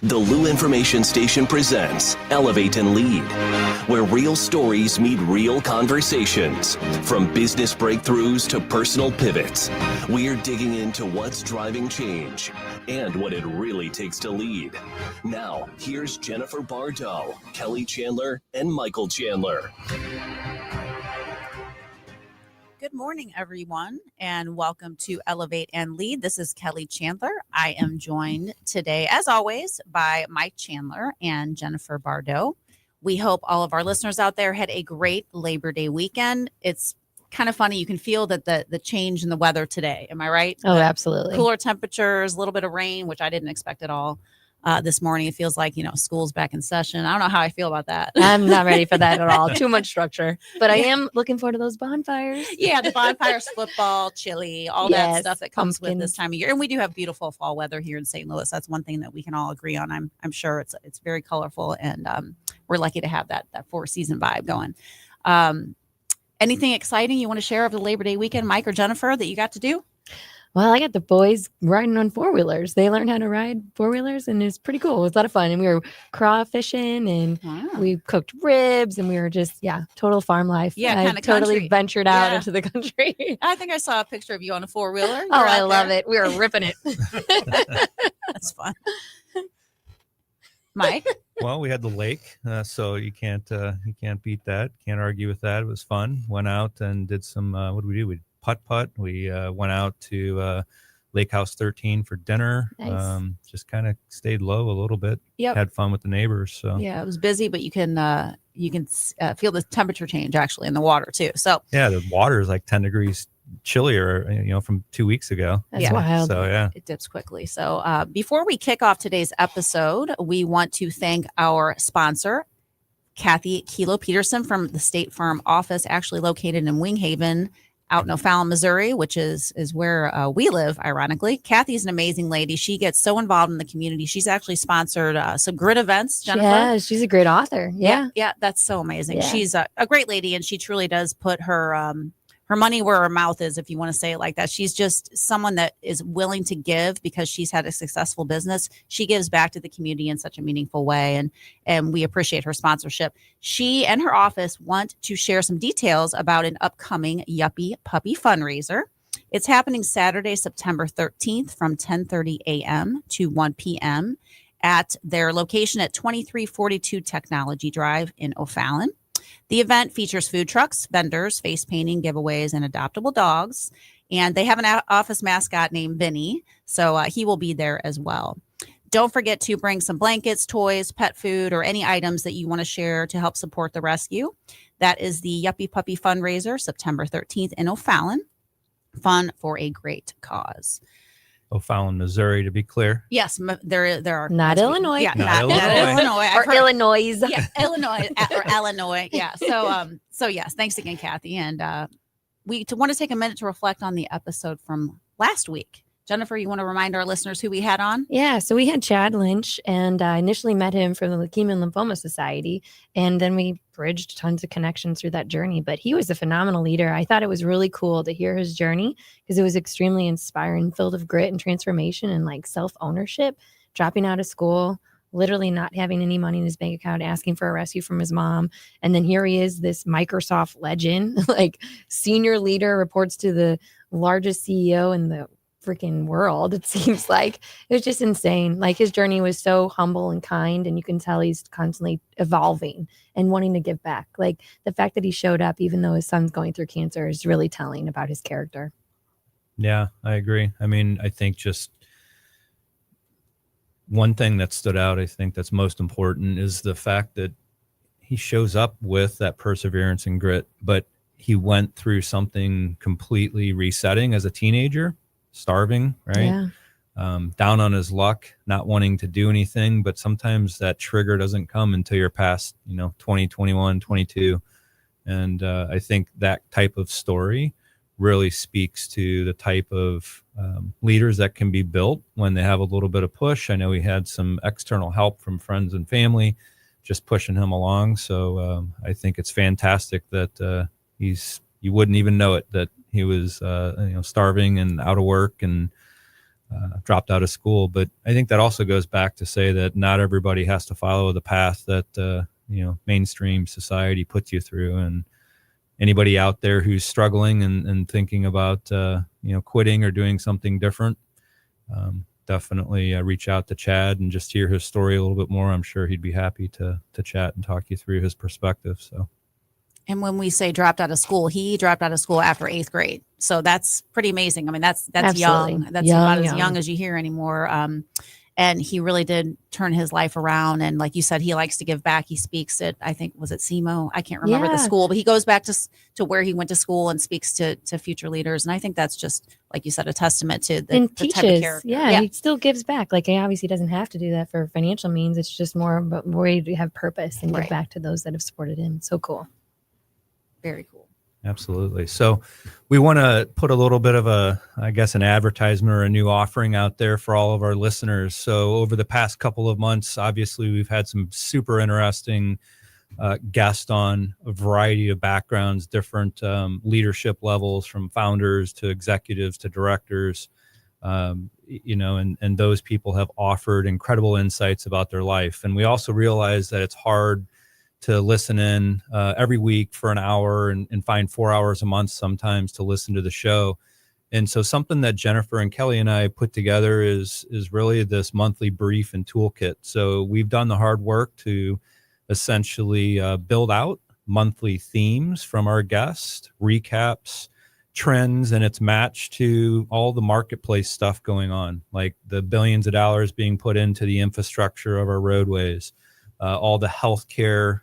The Lou Information Station presents Elevate and Lead, where real stories meet real conversations. From business breakthroughs to personal pivots, we're digging into what's driving change and what it really takes to lead. Now, here's Jennifer Bardo, Kelly Chandler, and Michael Chandler. Good morning, everyone, and welcome to Elevate and Lead. This is Kelly Chandler. I am joined today, as always, by Mike Chandler and Jennifer Bardo. We hope all of our listeners out there had a great Labor Day weekend. It's kind of funny. You can feel that the change in the weather today. Am I right? Oh, absolutely. Cooler temperatures, a little bit of rain, which I didn't expect at all. This morning, it feels like, school's back in session. I don't know how I feel about that. I'm not ready for that at all. Too much structure. But I am looking forward to those bonfires. Yeah, the bonfires, football, chili, all that stuff that comes with this time of year. And we do have beautiful fall weather here in St. Louis. That's one thing that we can all agree on. I'm sure it's very colorful, and we're lucky to have that four-season vibe going. Anything exciting you want to share over the Labor Day weekend, Mike or Jennifer, that you got to do? Well, I got the boys riding on four-wheelers. They learned how to ride four-wheelers, and it's pretty cool. It was a lot of fun. And we were crawfishing, and we cooked ribs, and we were just, total farm life. Yeah, kind of totally country. Ventured out into the country. I think I saw a picture of you on a four-wheeler. I love it. We were ripping it. That's fun. Mike? Well, we had the lake, so you can't beat that. Can't argue with that. It was fun. Went out and did some, what did we do? We putt. We went out to Lake House 13 for dinner. Nice. Just kind of stayed low a little bit. Yep. Had fun with the neighbors. So yeah, it was busy, but you can feel the temperature change actually in the water too. So yeah, the water is like 10 degrees chillier, from 2 weeks ago. That's wild. So yeah, it dips quickly. So before we kick off today's episode, we want to thank our sponsor, Kathy Kilo Peterson from the State Farm office, actually located in Wing Haven, out in O'Fallon, Missouri, which is where we live, ironically. Kathy's an amazing lady. She gets so involved in the community. She's actually sponsored some grid events, Jennifer. Yeah, she's a great author. Yeah, that's so amazing. Yeah. She's a great lady, and she truly does put her money where her mouth is, if you want to say it like that. She's just someone that is willing to give because she's had a successful business. She gives back to the community in such a meaningful way, and we appreciate her sponsorship. She and her office want to share some details about an upcoming Yuppie Puppy fundraiser. It's happening Saturday, September 13th from 10:30 a.m. to 1 p.m. at their location at 2342 Technology Drive in O'Fallon. The event features food trucks, vendors, face painting, giveaways, and adoptable dogs. And they have an office mascot named Vinny, so he will be there as well. Don't forget to bring some blankets, toys, pet food, or any items that you want to share to help support the rescue. That is the Yuppie Puppy fundraiser, September 13th in O'Fallon. Fun for a great cause. O'Fallon, Missouri, to be clear. Yes, there are. Not Illinois. Yeah, Not Illinois. Or Illinois. Yeah, Illinois or Illinois. Yeah. So yes, thanks again, Kathy. And we want to take a minute to reflect on the episode from last week. Jennifer, you want to remind our listeners who we had on? Yeah, so we had Chad Lynch, and I initially met him from the Leukemia and Lymphoma Society, and then we bridged tons of connections through that journey. But he was a phenomenal leader. I thought it was really cool to hear his journey because it was extremely inspiring, filled with grit and transformation and like self-ownership, dropping out of school, literally not having any money in his bank account, asking for a rescue from his mom. And then here he is, this Microsoft legend, like senior leader, reports to the largest CEO in the freaking world. It seems like it was just insane. Like his journey was so humble and kind, and you can tell he's constantly evolving and wanting to give back. Like the fact that he showed up even though his son's going through cancer is really telling about his character. Yeah, I agree. I mean, I think just one thing that stood out, I think that's most important, is the fact that he shows up with that perseverance and grit, but he went through something completely resetting as a teenager. Starving, right? Yeah. Down on his luck, not wanting to do anything, but sometimes that trigger doesn't come until you're past, 20, 21, 22. And I think that type of story really speaks to the type of leaders that can be built when they have a little bit of push. I know he had some external help from friends and family just pushing him along. So I think it's fantastic that you wouldn't even know it, that he was, starving and out of work and dropped out of school. But I think that also goes back to say that not everybody has to follow the path that mainstream society puts you through. And anybody out there who's struggling and thinking about quitting or doing something different, definitely reach out to Chad and just hear his story a little bit more. I'm sure he'd be happy to chat and talk you through his perspective. So. And when we say dropped out of school, he dropped out of school after 8th grade. So that's pretty amazing. I mean, that's Absolutely. young. That's about as young as you hear anymore. And he really did turn his life around. And like you said, he likes to give back. He speaks at, I think, was it SEMO? I can't remember the school, but he goes back to where he went to school and speaks to future leaders. And I think that's just, like you said, a testament to the teaches, type of character. Yeah, he still gives back. Like, he obviously doesn't have to do that for financial means. It's just more about where you have purpose and give back to those that have supported him. So cool. Very cool. Absolutely. So we want to put a little bit of an advertisement or a new offering out there for all of our listeners. So over the past couple of months, obviously we've had some super interesting guests on a variety of backgrounds, different leadership levels, from founders to executives to directors, and those people have offered incredible insights about their life. And we also realize that it's hard to listen in every week for an hour and find 4 hours a month sometimes to listen to the show. And so something that Jennifer and Kelly and I put together is really this monthly brief and toolkit. So we've done the hard work to essentially build out monthly themes from our guests, recaps, trends, and it's matched to all the marketplace stuff going on, like the billions of dollars being put into the infrastructure of our roadways, all the healthcare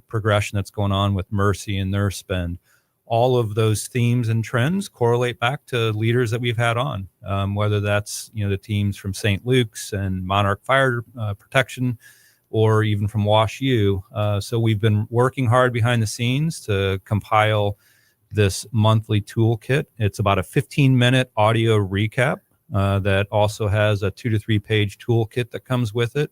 progression that's going on with Mercy and their spend. All of those themes and trends correlate back to leaders that we've had on, whether that's the teams from St. Luke's and Monarch Fire Protection, or even from Wash U. So we've been working hard behind the scenes to compile this monthly toolkit. It's about a 15-minute audio recap that also has a 2 to 3 page toolkit that comes with it.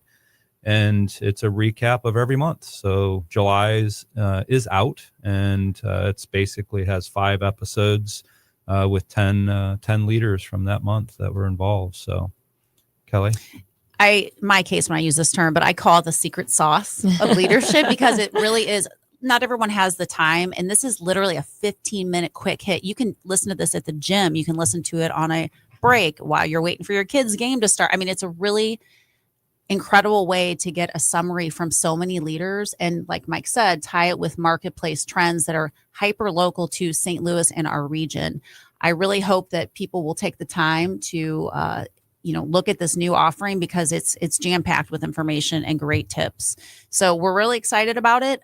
And it's a recap of every month. So July's is out, and it's basically has 5 episodes with 10 leaders from that month that were involved. So, Kelly? My case when I use this term, but I call it the secret sauce of leadership, because it really is. Not everyone has the time. And this is literally a 15-minute quick hit. You can listen to this at the gym. You can listen to it on a break while you're waiting for your kids' game to start. I mean, it's a really incredible way to get a summary from so many leaders. And like Mike said, tie it with marketplace trends that are hyper local to St. Louis and our region. I really hope that people will take the time to, look at this new offering, because it's jam-packed with information and great tips. So we're really excited about it.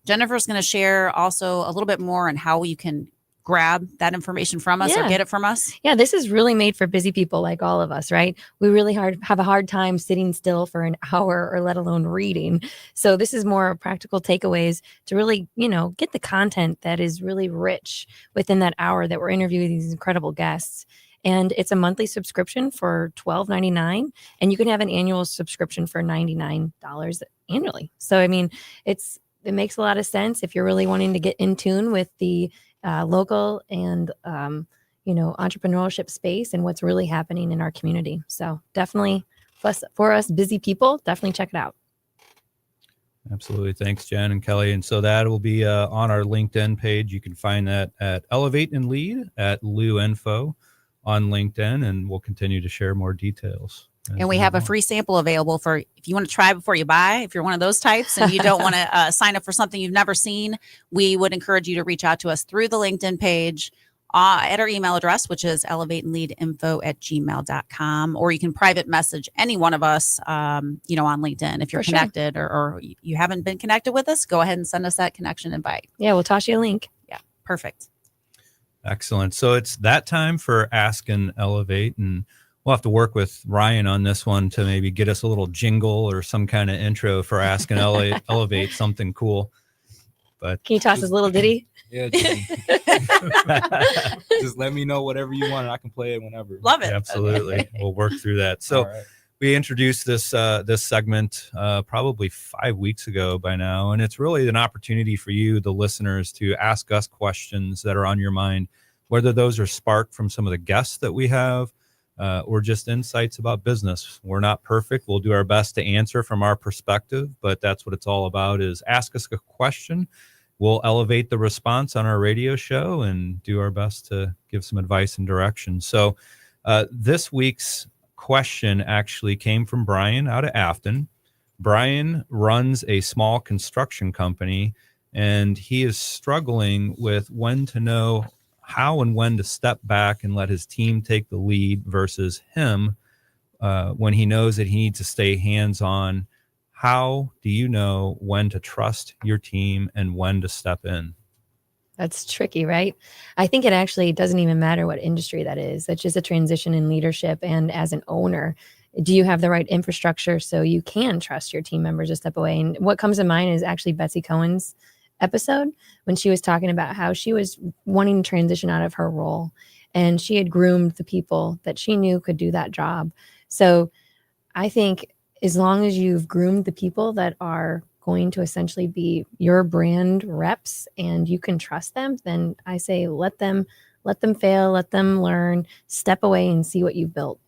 Jennifer's going to share also a little bit more on how you can grab that information from us or get it from us. Yeah, this is really made for busy people like all of us, right? We really have a hard time sitting still for an hour, or let alone reading. So this is more practical takeaways to really, get the content that is really rich within that hour that we're interviewing these incredible guests. And it's a monthly subscription for $12.99, and you can have an annual subscription for $99 annually. So, I mean, it makes a lot of sense if you're really wanting to get in tune with the local and, entrepreneurship space and what's really happening in our community. So definitely for us busy people, definitely check it out. Absolutely. Thanks, Jen and Kelly. And so that will be on our LinkedIn page. You can find that at Elevate and Lead at Lou Info on LinkedIn, and we'll continue to share more details. And we have a free sample available for if you want to try before you buy. If you're one of those types and you don't want to sign up for something you've never seen, we would encourage you to reach out to us through the LinkedIn page at our email address, which is elevateandleadinfo@gmail.com, or you can private message any one of us, on LinkedIn. If you're connected or you haven't been connected with us, go ahead and send us that connection invite. Yeah, we'll toss you a link. Yeah, perfect. Excellent. So it's that time for Ask and Elevate, and we'll have to work with Ryan on this one to maybe get us a little jingle or some kind of intro for Ask and Elevate, something cool. But can you toss us a little ditty? Yeah, just let me know whatever you want, and I can play it whenever. Love it. Absolutely. We'll work through that. So we introduced this segment probably 5 weeks ago by now, and it's really an opportunity for you, the listeners, to ask us questions that are on your mind, whether those are sparked from some of the guests that we have, or just insights about business. We're not perfect. We'll do our best to answer from our perspective, but that's what it's all about, is ask us a question. We'll elevate the response on our radio show and do our best to give some advice and direction. So this week's question actually came from Brian out of Afton. Brian runs a small construction company, and he is struggling with when to know how and when to step back and let his team take the lead versus him when he knows that he needs to stay hands-on. How do you know when to trust your team and when to step in? That's tricky, right? I think it actually doesn't even matter what industry that is. It's just a transition in leadership. And as an owner, do you have the right infrastructure so you can trust your team members to step away? And what comes to mind is actually Betsy Cohen's episode when she was talking about how she was wanting to transition out of her role, and she had groomed the people that she knew could do that job. So I think as long as you've groomed the people that are going to essentially be your brand reps and you can trust them, then I say let them fail, let them learn, step away and see what you've built.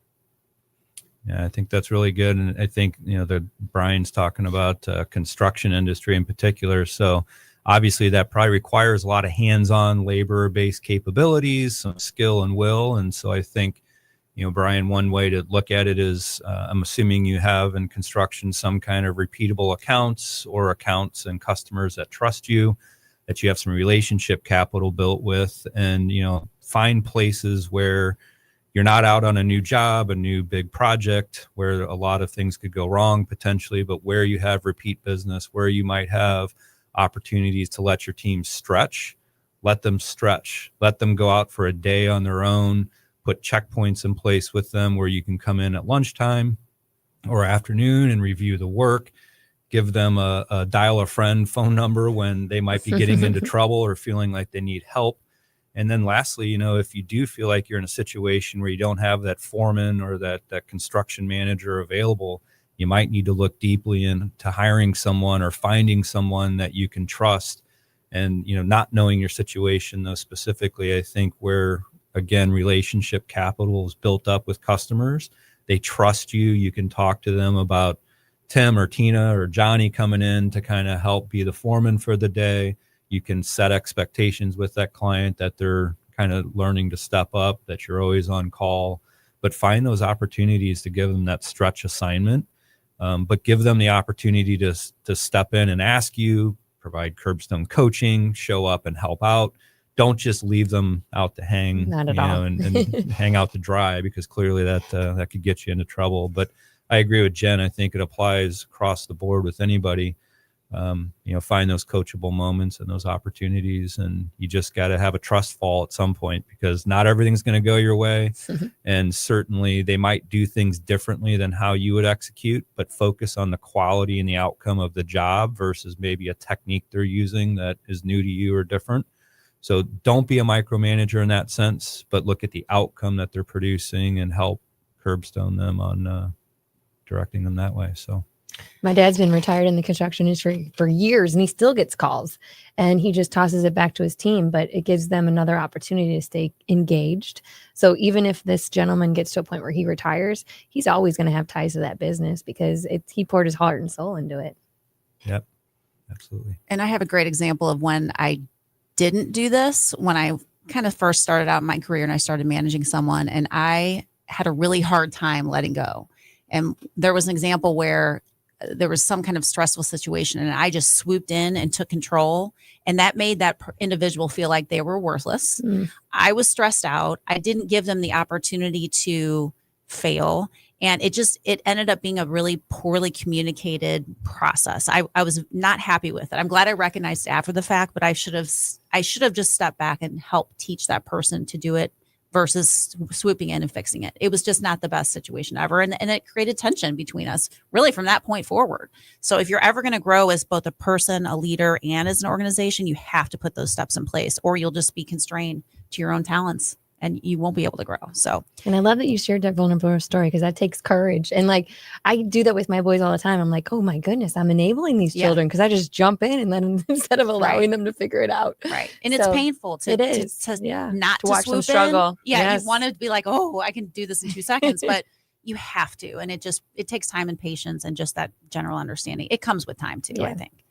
Yeah, I think that's really good. And I think, that Brian's talking about construction industry in particular. So obviously that probably requires a lot of hands-on labor-based capabilities, some skill and will. And so I think, Brian, one way to look at it is I'm assuming you have in construction some kind of repeatable accounts or accounts and customers that trust you, that you have some relationship capital built with, and, find places where you're not out on a new job, a new big project where a lot of things could go wrong potentially, but where you have repeat business, where you might have opportunities to let your team stretch, let them go out for a day on their own, put checkpoints in place with them where you can come in at lunchtime or afternoon and review the work, give them a dial a friend phone number when they might be getting into trouble or feeling like they need help. And then lastly, if you do feel like you're in a situation where you don't have that foreman or that construction manager available, you might need to look deeply into hiring someone or finding someone that you can trust. And, not knowing your situation though specifically, I think where, again, relationship capital is built up with customers, they trust you. You can talk to them about Tim or Tina or Johnny coming in to kind of help be the foreman for the day. You can set expectations with that client that they're kind of learning to step up, that you're always on call, but find those opportunities to give them that stretch assignment, but give them the opportunity to step in and ask you, provide curbstone coaching, show up and help out. Don't just leave them out to hang, Not at all. and hang out to dry, because clearly that could get you into trouble. But I agree with Jen. I think it applies across the board with anybody. Find those coachable moments and those opportunities, and you just got to have a trust fall at some point, because not everything's going to go your way. And certainly they might do things differently than how you would execute, but focus on the quality and the outcome of the job versus maybe a technique they're using that is new to you or different. So don't be a micromanager in that sense, but look at the outcome that they're producing and help curbstone them on directing them that way. So my dad's been retired in the construction industry for years, and he still gets calls, and he just tosses it back to his team, but it gives them another opportunity to stay engaged. So even if this gentleman gets to a point where he retires, he's always going to have ties to that business because he poured his heart and soul into it. Yep, absolutely. And I have a great example of when I didn't do this, when I kind of first started out in my career and I started managing someone, and I had a really hard time letting go. And there was an example where there was some kind of stressful situation and I just swooped in and took control. And that made that individual feel like they were worthless. I was stressed out. I didn't give them the opportunity to fail. And it ended up being a really poorly communicated process. I was not happy with it. I'm glad I recognized it after the fact, but I should have just stepped back and helped teach that person to do it versus swooping in and fixing it. It was just not the best situation ever. And it created tension between us really from that point forward. So if you're ever going to grow as both a person, a leader, and as an organization, you have to put those steps in place, or you'll just be constrained to your own talents and you won't be able to grow. So, And I love that you shared that vulnerable story, because that takes courage. And like, I do that with my boys all the time. I'm like, oh my goodness, I'm enabling these Yeah. children, because I just jump in and then instead of allowing Right. them to figure it out. right. And it's So, painful to, it is. to Yeah. not To to watch them swoop struggle. in. Yeah. Yes. You want to be like, oh, I can do this in 2 seconds, but you have to. And it takes time and patience and just that general understanding. It comes with time too, I Yeah. think.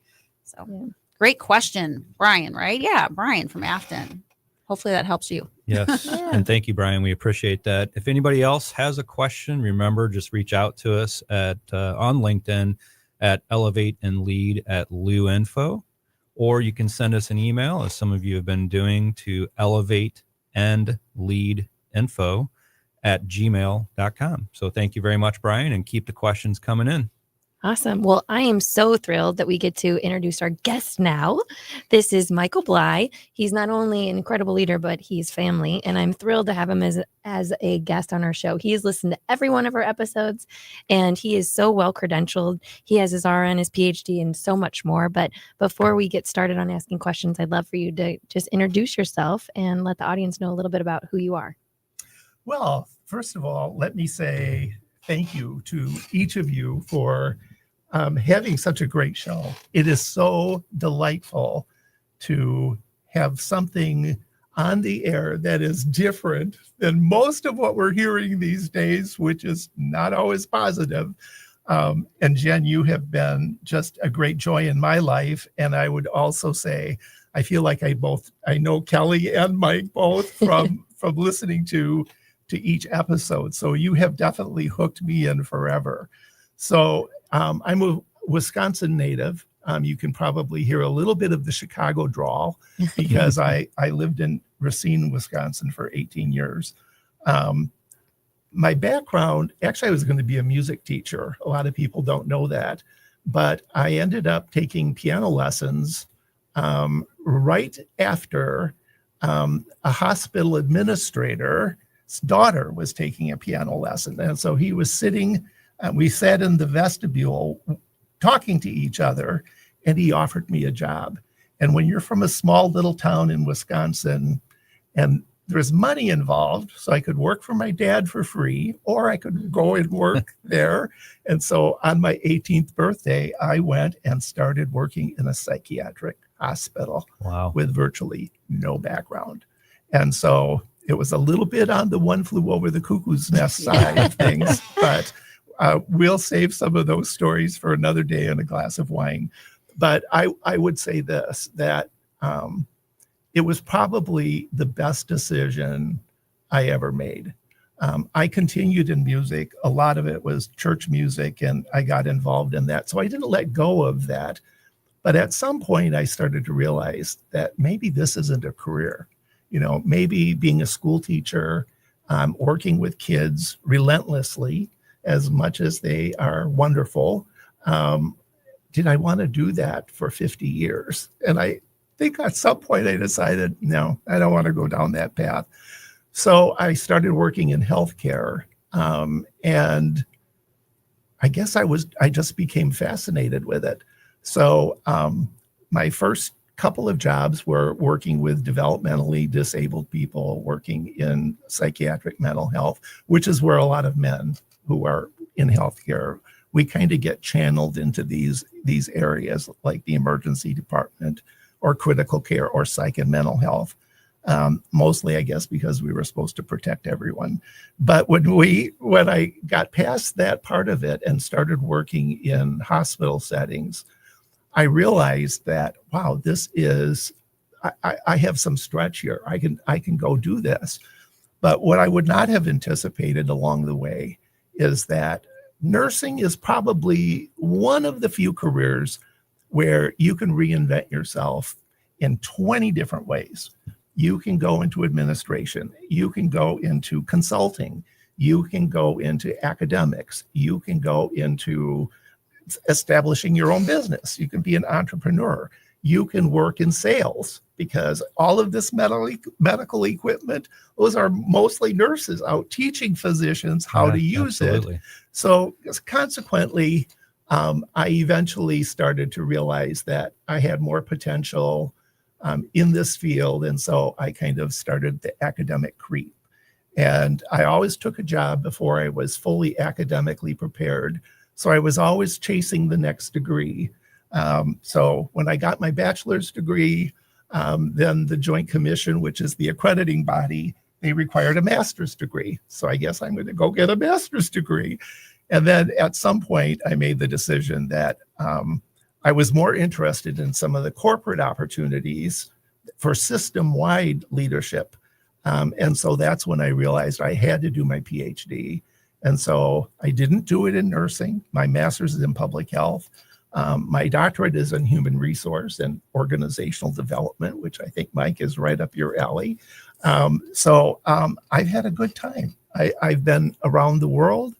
So Yeah. great question, Brian, right? Yeah. Brian from Afton. Hopefully that helps you. Yes. Yeah. And thank you, Brian. We appreciate that. If anybody else has a question, remember, just reach out to us at on LinkedIn at elevateandlead@luinfo, or you can send us an email, as some of you have been doing, to elevateandleadinfo@gmail.com. So thank you very much, Brian, and keep the questions coming in. Awesome. Well, I am so thrilled that we get to introduce our guest now. This is Michael Bleich. He's not only an incredible leader, but he's family. And I'm thrilled to have him as a guest on our show. He has listened to every one of our episodes, and he is so well credentialed. He has his RN, his PhD, and so much more. But before we get started on asking questions, I'd love for you to just introduce yourself and let the audience know a little bit about who you are. Well, first of all, let me say thank you to each of you for having such a great show. It is so delightful to have something on the air that is different than most of what we're hearing these days, which is not always positive. And Jen, you have been just a great joy in my life. And I would also say, I feel like I know Kelly and Mike both from listening to each episode. So you have definitely hooked me in forever. So I'm a Wisconsin native. You can probably hear a little bit of the Chicago drawl because I lived in Racine, Wisconsin for 18 years. My background, actually, I was going to be a music teacher. A lot of people don't know that, but I ended up taking piano lessons right after a hospital administrator's daughter was taking a piano lesson. And so he was sitting, we sat in the vestibule talking to each other, and he offered me a job. And when you're from a small little town in Wisconsin and there's money involved, so I could work for my dad for free, or I could go and work there. And so on my 18th birthday, I went and started working in a psychiatric hospital. Wow. With virtually no background. And so it was a little bit on the one flew over the cuckoo's nest side of things, but we'll save some of those stories for another day and a glass of wine. But I would say this, that it was probably the best decision I ever made. I continued in music. A lot of it was church music, and I got involved in that. So I didn't let go of that. But at some point, I started to realize that maybe this isn't a career. Maybe being a school teacher, working with kids relentlessly, as much as they are wonderful. Did I want to do that for 50 years? And I think at some point I decided, no, I don't want to go down that path. So I started working in healthcare. And I guess I just became fascinated with it. So my first couple of jobs were working with developmentally disabled people, working in psychiatric mental health, which is where a lot of men who are in healthcare, we kind of get channeled into these areas like the emergency department or critical care or psych and mental health. Mostly, I guess, because we were supposed to protect everyone. But when I got past that part of it and started working in hospital settings, I realized that, wow, I have some stretch here. I can go do this. But what I would not have anticipated along the way is that nursing is probably one of the few careers where you can reinvent yourself in 20 different ways. You can go into administration. You can go into consulting. You can go into academics. You can go into establishing your own business. You can be an entrepreneur. You can work in sales, because all of this medical equipment, those are mostly nurses out teaching physicians how to use it. So consequently, I eventually started to realize that I had more potential in this field. And so I kind of started the academic creep. And I always took a job before I was fully academically prepared. So I was always chasing the next degree. So when I got my bachelor's degree, then the Joint Commission, which is the accrediting body, they required a master's degree. So I guess I'm going to go get a master's degree. And then at some point, I made the decision that I was more interested in some of the corporate opportunities for system-wide leadership. And so that's when I realized I had to do my PhD. And so I didn't do it in nursing. My master's is in public health. My doctorate is in human resource and organizational development, which I think, Mike, is right up your alley. So I've had a good time. I've been around the world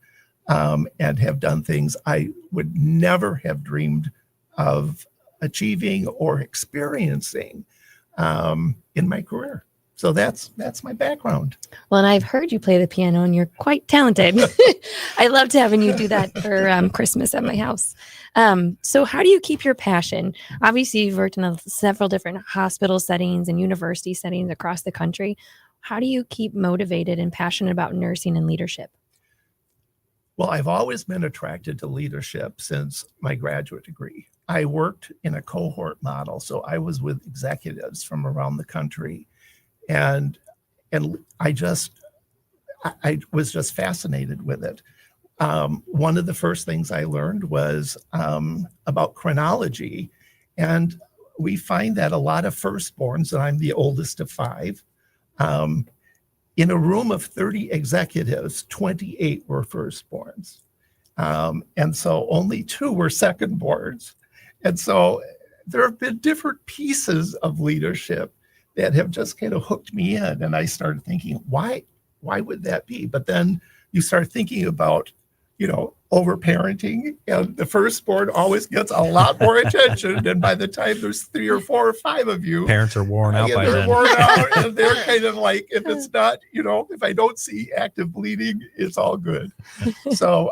and have done things I would never have dreamed of achieving or experiencing in my career. So that's my background. Well, and I've heard you play the piano, and you're quite talented. I loved having you do that for Christmas at my house. So how do you keep your passion? Obviously, you've worked in several different hospital settings and university settings across the country. How do you keep motivated and passionate about nursing and leadership? Well, I've always been attracted to leadership since my graduate degree. I worked in a cohort model, so I was with executives from around the country. And I was just fascinated with it. One of the first things I learned was about chronology. And we find that a lot of firstborns, and I'm the oldest of 5, in a room of 30 executives, 28 were firstborns. And so only 2 were secondborns. And so there have been different pieces of leadership that have just kind of hooked me in. And I started thinking, why would that be? But then you start thinking about, overparenting, and the firstborn always gets a lot more attention. And by the time there's 3 or 4 or 5 of you, Parents are worn out by they're then. worn out, and they're kind of like, if it's not, if I don't see active bleeding, it's all good. So,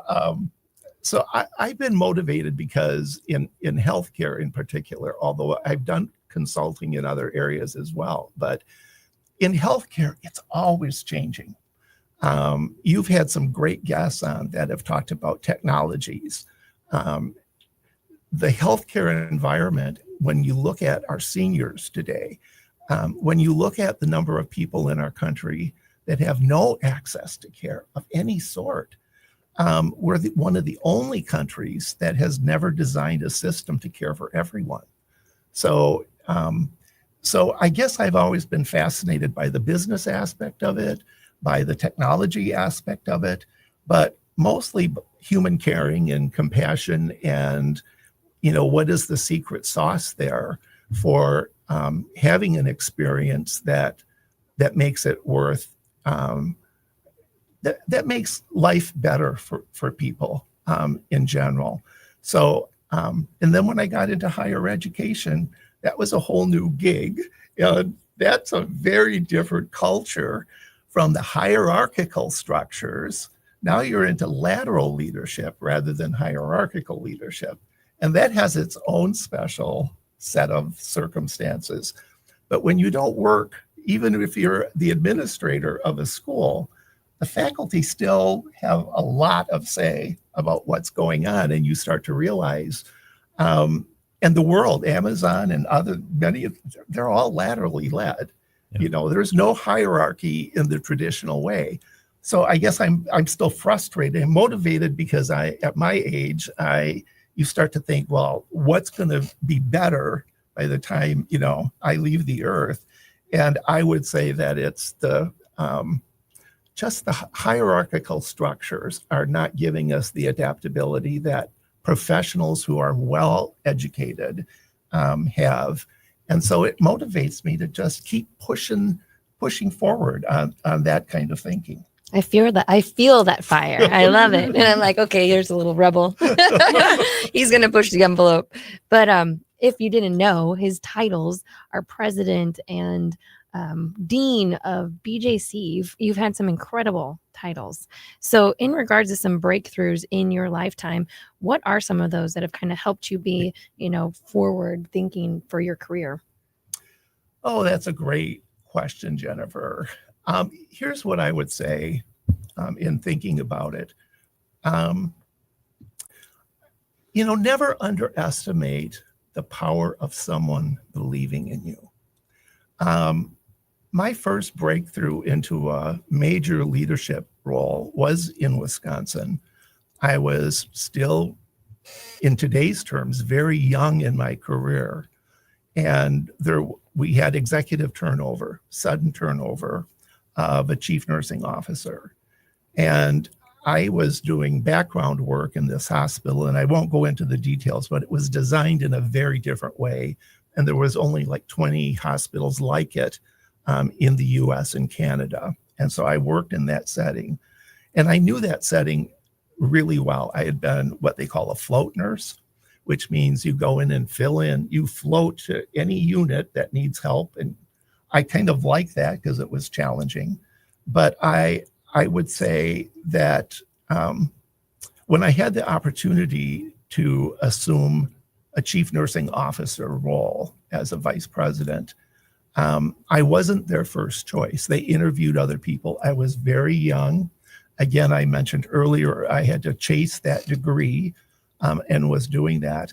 I've been motivated because in healthcare in particular, although I've done consulting in other areas as well, but in healthcare, it's always changing. You've had some great guests on that have talked about technologies. The healthcare environment, when you look at our seniors today, when you look at the number of people in our country that have no access to care of any sort, we're one of the only countries that has never designed a system to care for everyone. So I guess I've always been fascinated by the business aspect of it, by the technology aspect of it, but mostly human caring and compassion, and what is the secret sauce there for having an experience that makes it worth that makes life better for people in general. So and then when I got into higher education, that was a whole new gig. That's a very different culture from the hierarchical structures. Now you're into lateral leadership rather than hierarchical leadership. And that has its own special set of circumstances. But when you don't work, even if you're the administrator of a school, the faculty still have a lot of say about what's going on. And you start to realize, and the world, Amazon and they're all laterally led. Yeah. There's no hierarchy in the traditional way. So I guess I'm still frustrated and motivated because at my age, you start to think, well, what's going to be better by the time, I leave the earth? And I would say that it's just the hierarchical structures are not giving us the adaptability that professionals who are well educated have. And so it motivates me to just keep pushing forward on that kind of thinking. I feel that fire. I love it. And I'm like, okay, here's a little rebel. He's going to push the envelope. But if you didn't know, his titles are president and dean of BJC. You've had some incredible titles. So in regards to some breakthroughs in your lifetime, what are some of those that have kind of helped you be, forward thinking for your career? Oh, that's a great question, Jennifer. Here's what I would say in thinking about it. Never underestimate the power of someone believing in you. My first breakthrough into a major leadership role was in Wisconsin. I was still, in today's terms, very young in my career. And we had executive turnover, sudden turnover of a chief nursing officer. And I was doing background work in this hospital, and I won't go into the details, but it was designed in a very different way. And there was only like 20 hospitals like it in the US and Canada. And so I worked in that setting. And I knew that setting really well. I had been what they call a float nurse, which means you go in and fill in, you float to any unit that needs help. And I kind of like that because it was challenging. But I would say that when I had the opportunity to assume a chief nursing officer role as a vice president, I wasn't their first choice. They interviewed other people. I was very young. Again, I mentioned earlier, I had to chase that degree and was doing that.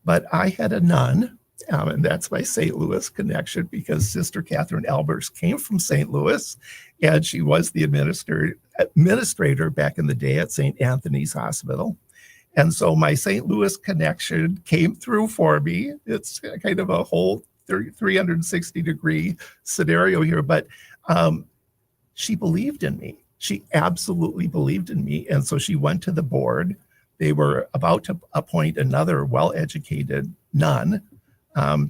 But I had a nun, and that's my St. Louis connection because Sister Catherine Albers came from St. Louis, and she was the administrator back in the day at St. Anthony's Hospital. And so my St. Louis connection came through for me. It's kind of a whole 360-degree scenario here, but she believed in me. She absolutely believed in me. And so she went to the board. They were about to appoint another well-educated nun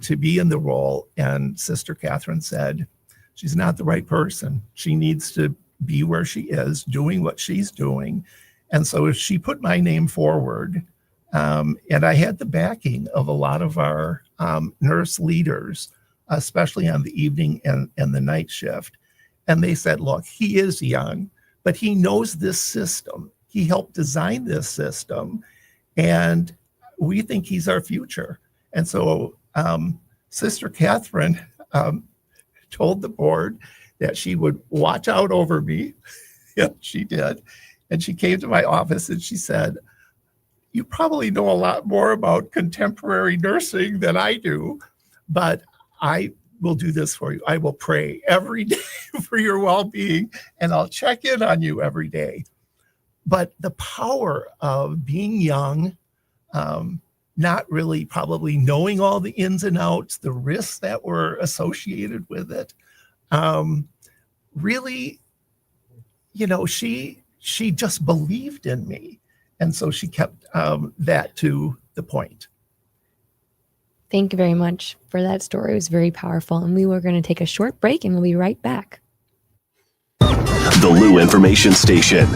to be in the role. And Sister Catherine said, she's not the right person. She needs to be where she is, doing what she's doing. And so she put my name forward. And I had the backing of a lot of our nurse leaders, especially on the evening and the night shift. And they said, look, he is young, but he knows this system. He helped design this system, and we think he's our future. And so Sister Catherine told the board that she would watch out over me. Yeah, she did. And she came to my office and she said, you probably know a lot more about contemporary nursing than I do, but I will do this for you. I will pray every day for your well-being, and I'll check in on you every day. But the power of being young, not really probably knowing all the ins and outs, the risks that were associated with it, really, she just believed in me. And so she kept that to the point. Thank you very much for that story. It was very powerful. And we were going to take a short break and we'll be right back. The Lou Information Station.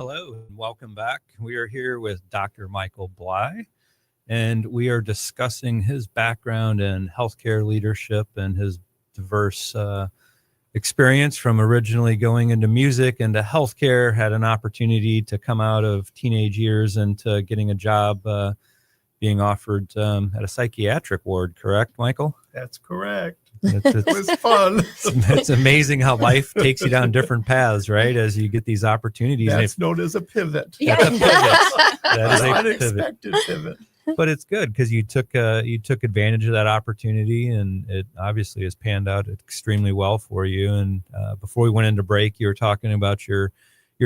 Hello and welcome back. We are here with Dr. Michael Bleich, and we are discussing his background in healthcare leadership and his diverse experience from originally going into music, into healthcare, had an opportunity to come out of teenage years into getting a job being offered at a psychiatric ward, correct, Michael? That's correct. It's It was fun. it's amazing how life takes you down different paths, right? As you get these opportunities. That's known as a pivot. Yeah. That's a pivot. That is An a pivot. unexpected pivot. But it's good because you took advantage of that opportunity, and it obviously has panned out extremely well for you. And before we went into break, you were talking about your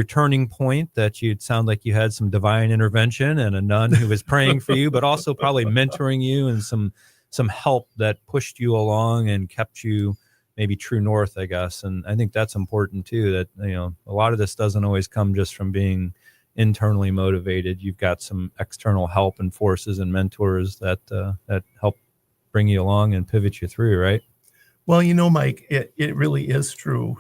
turning point, that you'd sound like you had some divine intervention and a nun who was praying for you, but also probably mentoring you and some help that pushed you along and kept you maybe true north, I guess. And I think that's important too, that, a lot of this doesn't always come just from being internally motivated. You've got some external help and forces and mentors that help bring you along and pivot you through, right? Well, Mike, it really is true.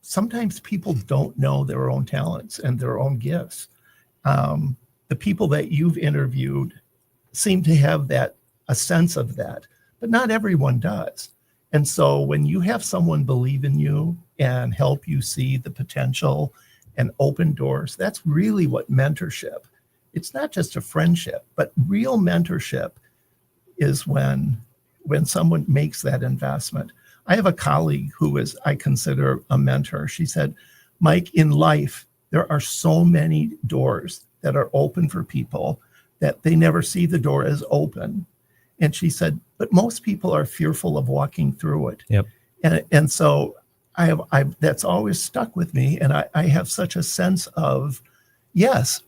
Sometimes people don't know their own talents and their own gifts. The people that you've interviewed seem to have a sense of that, but not everyone does. And so when you have someone believe in you and help you see the potential and open doors, that's really what mentorship. It's not just a friendship, but real mentorship is when someone makes that investment. I have a colleague who I consider a mentor. She said, Mike, in life, there are so many doors that are open for people that they never see the door as open. And she said, but most people are fearful of walking through it. Yep. And so I that's always stuck with me. And I have such a sense of, yes,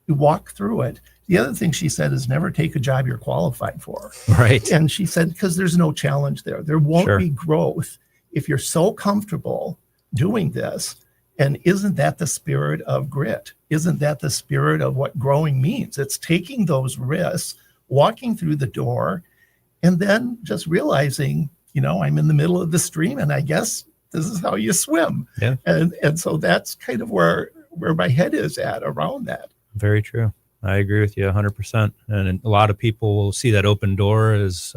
walk through it. The other thing she said is never take a job you're qualified for. Right. And she said, because there's no challenge there. There won't Sure. be growth if you're so comfortable doing this. And isn't that the spirit of grit? Isn't that the spirit of what growing means? It's taking those risks, walking through the door, and then just realizing, I'm in the middle of the stream, and I guess this is how you swim. Yeah. And so that's kind of where my head is at around that. Very true. I agree with you 100%. And a lot of people will see that open door as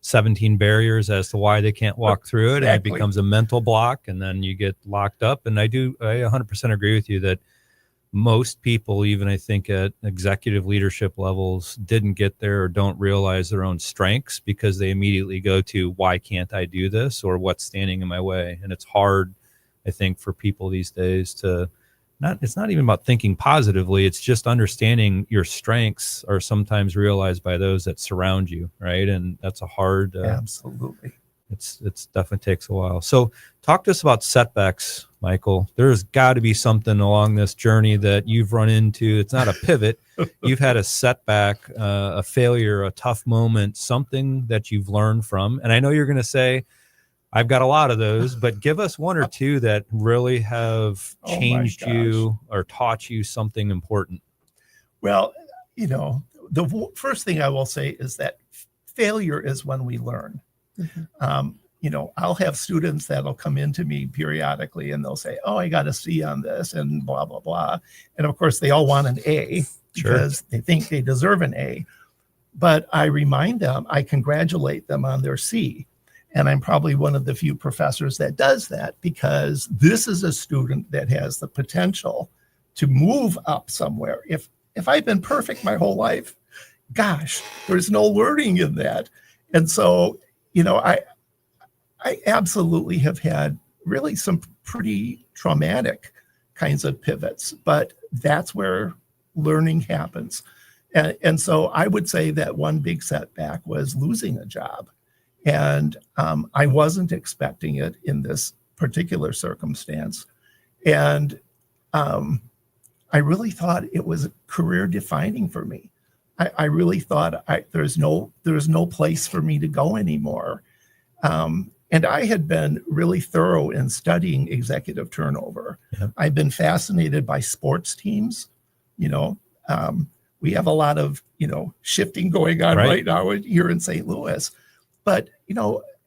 17 barriers as to why they can't walk through it. Exactly. And it becomes a mental block, and then you get locked up. And I 100% agree with you that most people, even I think at executive leadership levels, didn't get there or don't realize their own strengths because they immediately go to, why can't I do this, or what's standing in my way? And it's hard, I think, for people these days to it's not even about thinking positively. It's just understanding your strengths are sometimes realized by those that surround you. Right. And that's a hard, Absolutely. it's definitely takes a while. So talk to us about setbacks, Michael. There's got to be something along this journey that you've run into. It's not a pivot. You've had a setback, a failure, a tough moment, something that you've learned from. And I know you're going to say, I've got a lot of those, but give us one or two that really have changed you or taught you something important. Well, the first thing I will say is that failure is when we learn. Mm-hmm. I'll have students that'll come into me periodically and they'll say, oh, I got a C on this and blah, blah, blah. And of course, they all want an A because they think they deserve an A. But I remind them, I congratulate them on their C. And I'm probably one of the few professors that does that because this is a student that has the potential to move up somewhere. If I've been perfect my whole life, gosh, there's no learning in that. And so, I absolutely have had really some pretty traumatic kinds of pivots, but that's where learning happens. And so I would say that one big setback was losing a job. And I wasn't expecting it in this particular circumstance. And I really thought it was career defining for me. I really thought there's no place for me to go anymore. And I had been really thorough in studying executive turnover. Yep. I've been fascinated by sports teams. We have a lot of, shifting going on right now here in St. Louis. But,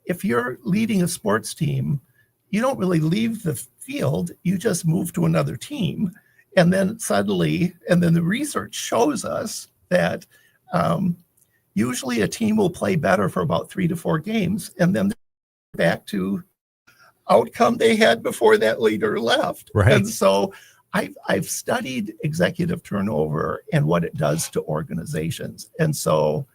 if you're leading a sports team, you don't really leave the field. You just move to another team. And then suddenly, and then the research shows us that usually a team will play better for about 3 to 4 games, and then they're back to outcome they had before that leader left. Right. And so I've studied executive turnover and what it does to organizations. And so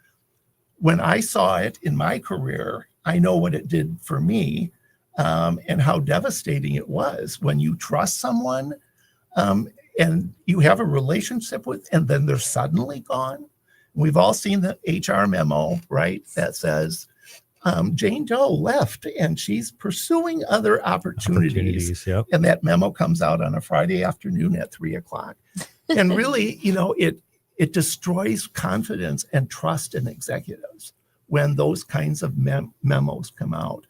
when I saw it in my career, I know what it did for me, and how devastating it was when you trust someone, and you have a relationship with, and then they're suddenly gone. We've all seen the HR memo, right? That says, Jane Doe left and she's pursuing other opportunities. Yep. And that memo comes out on a Friday afternoon at 3:00. And really, it destroys confidence and trust in executives when those kinds of memos come out.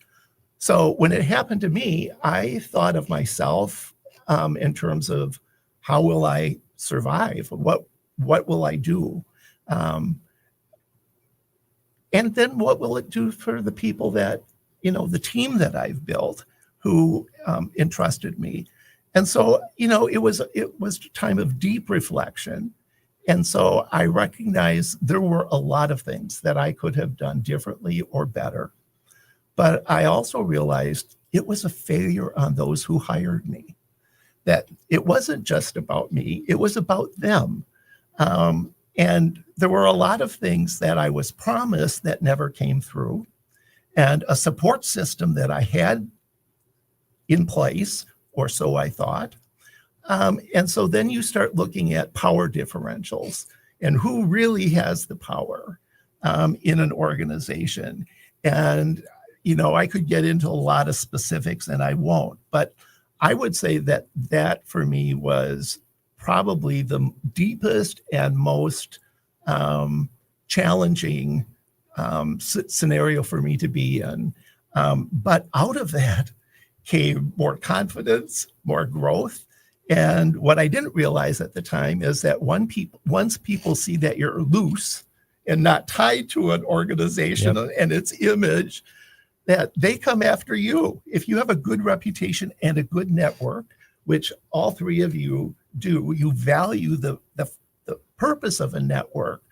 So when it happened to me, I thought of myself in terms of how will I survive? What will I do? And then what will it do for the people that, the team that I've built who entrusted me? And so, it was a time of deep reflection. And so I recognized there were a lot of things that I could have done differently or better. But I also realized it was a failure on those who hired me, that it wasn't just about me, it was about them. And there were a lot of things that I was promised that never came through, and a support system that I had in place, or so I thought. And so then you start looking at power differentials and who really has the power in an organization. And, I could get into a lot of specifics and I won't, but I would say that for me was probably the deepest and most challenging scenario for me to be in. But out of that came more confidence, more growth. And what I didn't realize at the time is that once people see that you're loose and not tied to an organization and its image, that they come after you. If you have a good reputation and a good network, which all three of you do, you value the purpose of a network.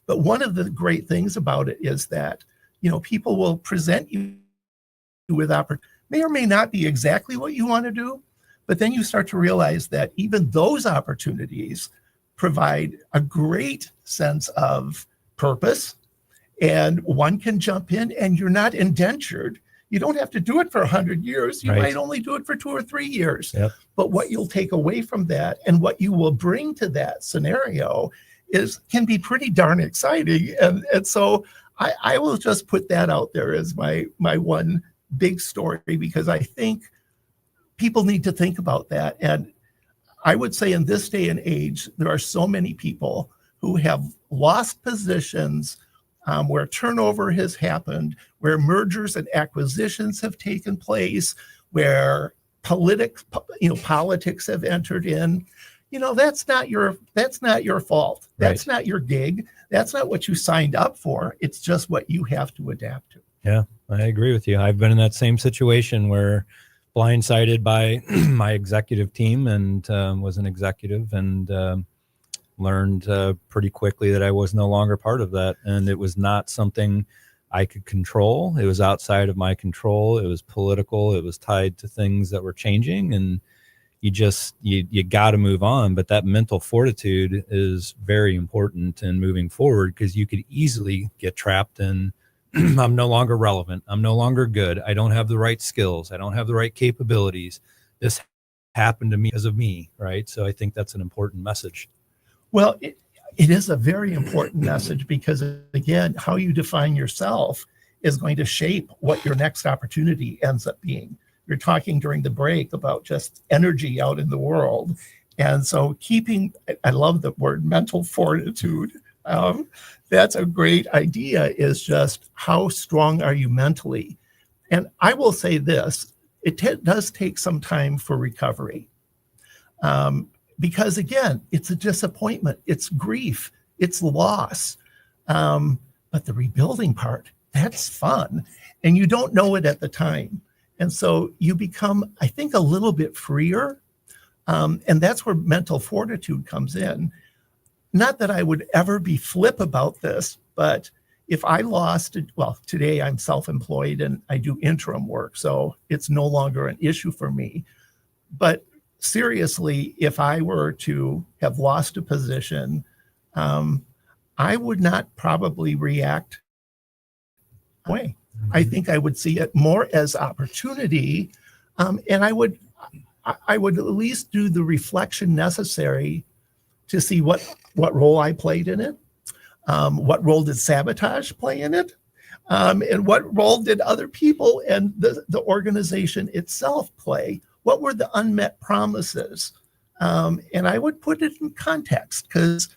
But one of the great things about it is that, people will present you with opportunities, may or may not be exactly what you want to do, but then you start to realize that even those opportunities provide a great sense of purpose, and one can jump in and you're not indentured. You don't have to do it for 100 years. You might only do it for 2 or 3 years. Yep. But what you'll take away from that and what you will bring to that scenario can be pretty darn exciting. And so I will just put that out there as my one big story, because I think people need to think about that. And I would say in this day and age, there are so many people who have lost positions, where turnover has happened, where mergers and acquisitions have taken place, where politics have entered in. That's not your fault. That's not your gig. That's not what you signed up for. It's just what you have to adapt to. Yeah, I agree with you. I've been in that same situation where blindsided by my executive team and was an executive and learned pretty quickly that I was no longer part of that. And it was not something I could control. It was outside of my control. It was political. It was tied to things that were changing, and you got to move on. But that mental fortitude is very important in moving forward, because you could easily get trapped in, I'm no longer relevant. I'm no longer good. I don't have the right skills. I don't have the right capabilities. This happened to me because of me, right? So I think that's an important message. Well, it is a very important message, because, again, how you define yourself is going to shape what your next opportunity ends up being. You're talking during the break about just energy out in the world. And so I love the word mental fortitude. That's a great idea, is just how strong are you mentally? And I will say this, it does take some time for recovery. Because again, it's a disappointment, it's grief, it's loss. But the rebuilding part, that's fun. And you don't know it at the time. And so you become, I think, a little bit freer. And that's where mental fortitude comes in. Not that I would ever be flip about this, but if I lost, well, today I'm self-employed and I do interim work, so it's no longer an issue for me. But seriously, if I were to have lost a position, I would not probably react that way. I think I would see it more as opportunity, and I would at least do the reflection necessary to see what role I played in it. What role did sabotage play in it? And what role did other people and the organization itself play? What were the unmet promises? And I would put it in context, because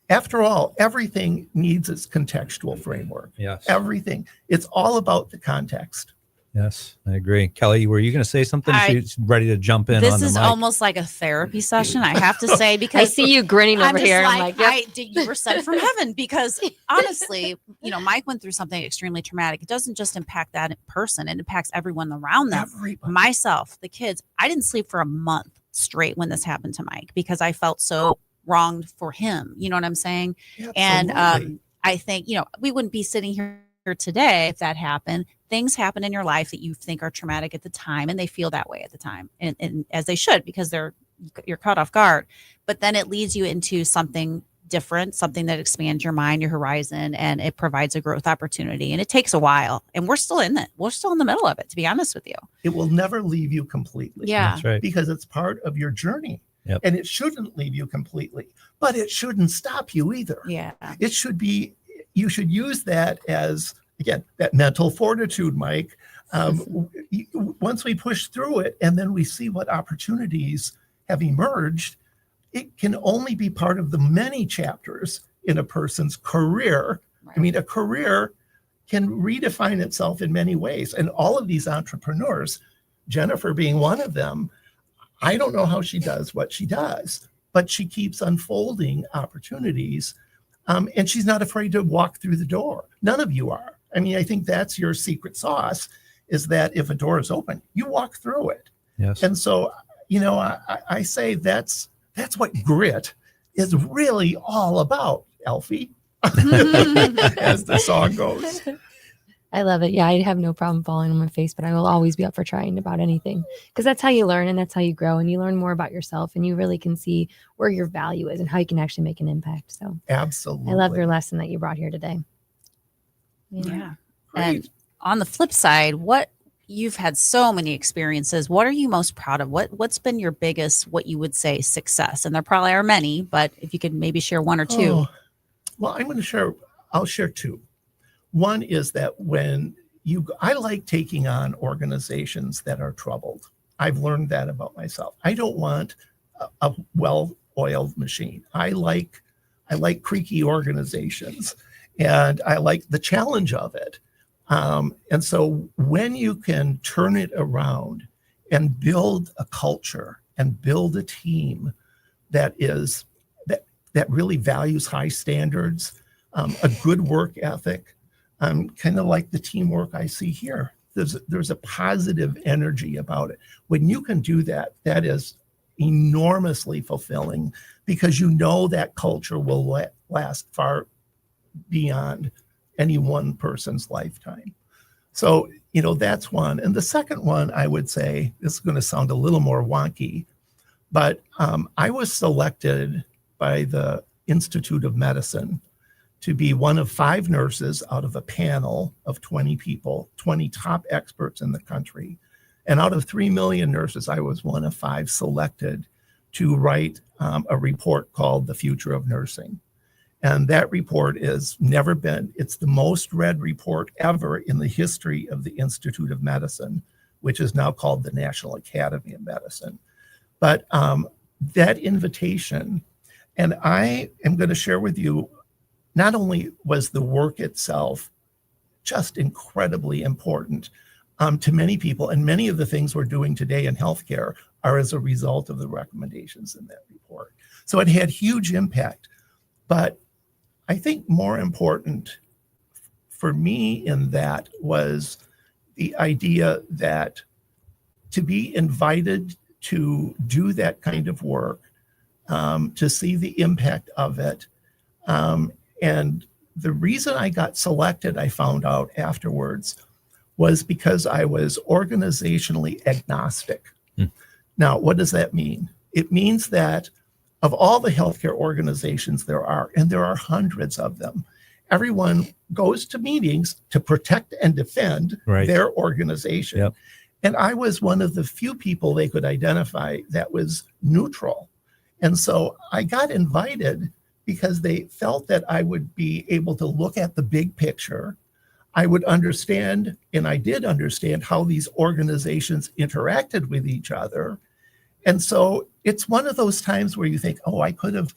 after all, everything needs its contextual framework. Yes. Everything. It's all about the context. Yes, I agree. Kelly, were you going to say something? She's ready to jump in. This on the is mic. almost like a therapy session, I have to say, because I see you grinning over I'm just here. like, I'm like, yep. you were sent from heaven, because honestly, Mike went through something extremely traumatic. It doesn't just impact that person, it impacts everyone around them. Everybody. Myself, the kids. I didn't sleep for a month straight when this happened to Mike, because I felt so wronged for him. You know what I'm saying? Absolutely. And I think, we wouldn't be sitting here today if that happened. Things happen in your life that you think are traumatic at the time, and they feel that way at the time, and as they should, because you're caught off guard. But then it leads you into something different, something that expands your mind, your horizon, and it provides a growth opportunity. And it takes a while, and we're still in it. We're still in the middle of it, to be honest with you. It will never leave you completely. Yeah. That's right. Because it's part of your journey. Yep. And it shouldn't leave you completely, but it shouldn't stop you either. Yeah. It should be, you should use that as, again, that mental fortitude, Mike. Once we push through it and then we see what opportunities have emerged, it can only be part of the many chapters in a person's career. Right. I mean, a career can redefine itself in many ways. And all of these entrepreneurs, Jennifer being one of them, I don't know how she does what she does, but she keeps unfolding opportunities. And she's not afraid to walk through the door. None of you are. I mean, I think that's your secret sauce, is that if a door is open, you walk through it. Yes. And so, I say that's what grit is really all about, Elfie, as the song goes. I love it. Yeah, I have no problem falling on my face, but I will always be up for trying about anything, because that's how you learn and that's how you grow, and you learn more about yourself, and you really can see where your value is and how you can actually make an impact. So Absolutely. I love your lesson that you brought here today. Yeah. Great. And on the flip side, you've had so many experiences. What are you most proud of? What's been your biggest, what you would say, success? And there probably are many, but if you could maybe share one or two. Oh, well, I'll share two. One is that I like taking on organizations that are troubled. I've learned that about myself. I don't want a well-oiled machine. I like creaky organizations, and I like the challenge of it. And so when you can turn it around and build a culture and build a team that really values high standards, a good work ethic, kind of like the teamwork I see here. There's a positive energy about it. When you can do that, that is enormously fulfilling, because that culture will last far beyond any one person's lifetime. So, that's one. And the second one, I would say, this is going to sound a little more wonky, but I was selected by the Institute of Medicine to be one of 5 nurses out of a panel of 20 people, 20 top experts in the country. And out of 3 million nurses, I was one of 5 selected to write a report called The Future of Nursing. And that report it's the most read report ever in the history of the Institute of Medicine, which is now called the National Academy of Medicine. But that invitation, and I am going to share with you, not only was the work itself just incredibly important to many people, and many of the things we're doing today in healthcare are as a result of the recommendations in that report. So it had huge impact. But I think more important for me in that was the idea that to be invited to do that kind of work, to see the impact of it. And the reason I got selected, I found out afterwards, was because I was organizationally agnostic. Now, what does that mean? It means that of all the healthcare organizations there are, and there are hundreds of them, everyone goes to meetings to protect and defend their organization. Yep. And I was one of the few people they could identify that was neutral. And so I got invited because they felt that I would be able to look at the big picture. I would understand, and I did understand, how these organizations interacted with each other. And so it's one of those times where you think, oh, I could have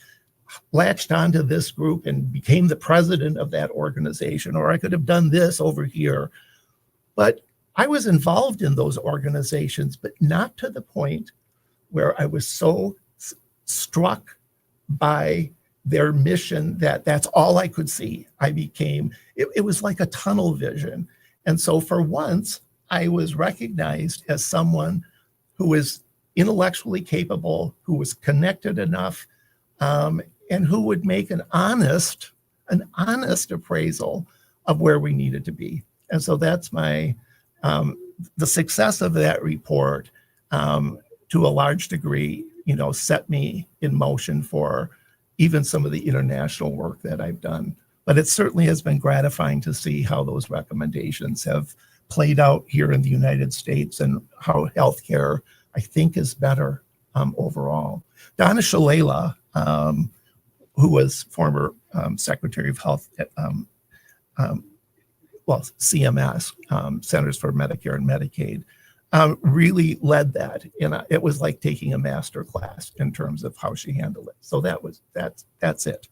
latched onto this group and became the president of that organization, or I could have done this over here. But I was involved in those organizations, but not to the point where I was so struck by their mission that that's all I could see. I became, it was like a tunnel vision. And so for once, I was recognized as someone who was intellectually capable, who was connected enough, and who would make an honest appraisal of where we needed to be. And so that's my, the success of that report, to a large degree, set me in motion for even some of the international work that I've done. But it certainly has been gratifying to see how those recommendations have played out here in the United States and how healthcare, I think, is better overall. Donna Shalala, who was former Secretary of Health at CMS, Centers for Medicare and Medicaid, really led that. And it was like taking a master class in terms of how she handled it. So that's it.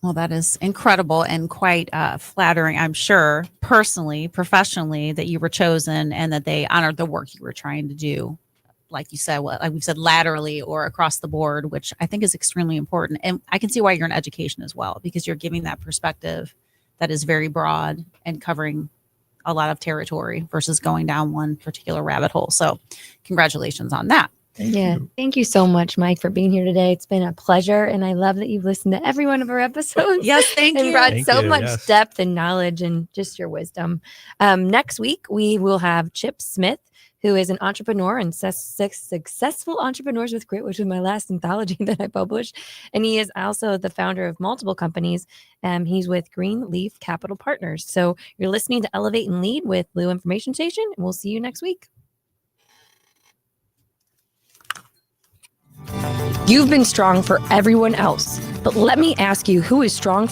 Well, that is incredible and quite flattering, I'm sure, personally, professionally, that you were chosen and that they honored the work you were trying to do. Like you said, like we've said, laterally or across the board, which I think is extremely important. And I can see why you're in education as well, because you're giving that perspective that is very broad and covering a lot of territory versus going down one particular rabbit hole. So congratulations on that. Thank you so much, Mike, for being here today. It's been a pleasure. And I love that you've listened to every one of our episodes. Yes, thank you. And brought Thank so you, much yes. depth and knowledge and just your wisdom. Next week, we will have Chip Smith, who is an entrepreneur and successful entrepreneurs with grit, which was my last anthology that I published. And he is also the founder of multiple companies. He's with Greenleaf Capital Partners. So you're listening to Elevate and Lead with Lou Information Station, and we'll see you next week. You've been strong for everyone else, but let me ask you, who is strong for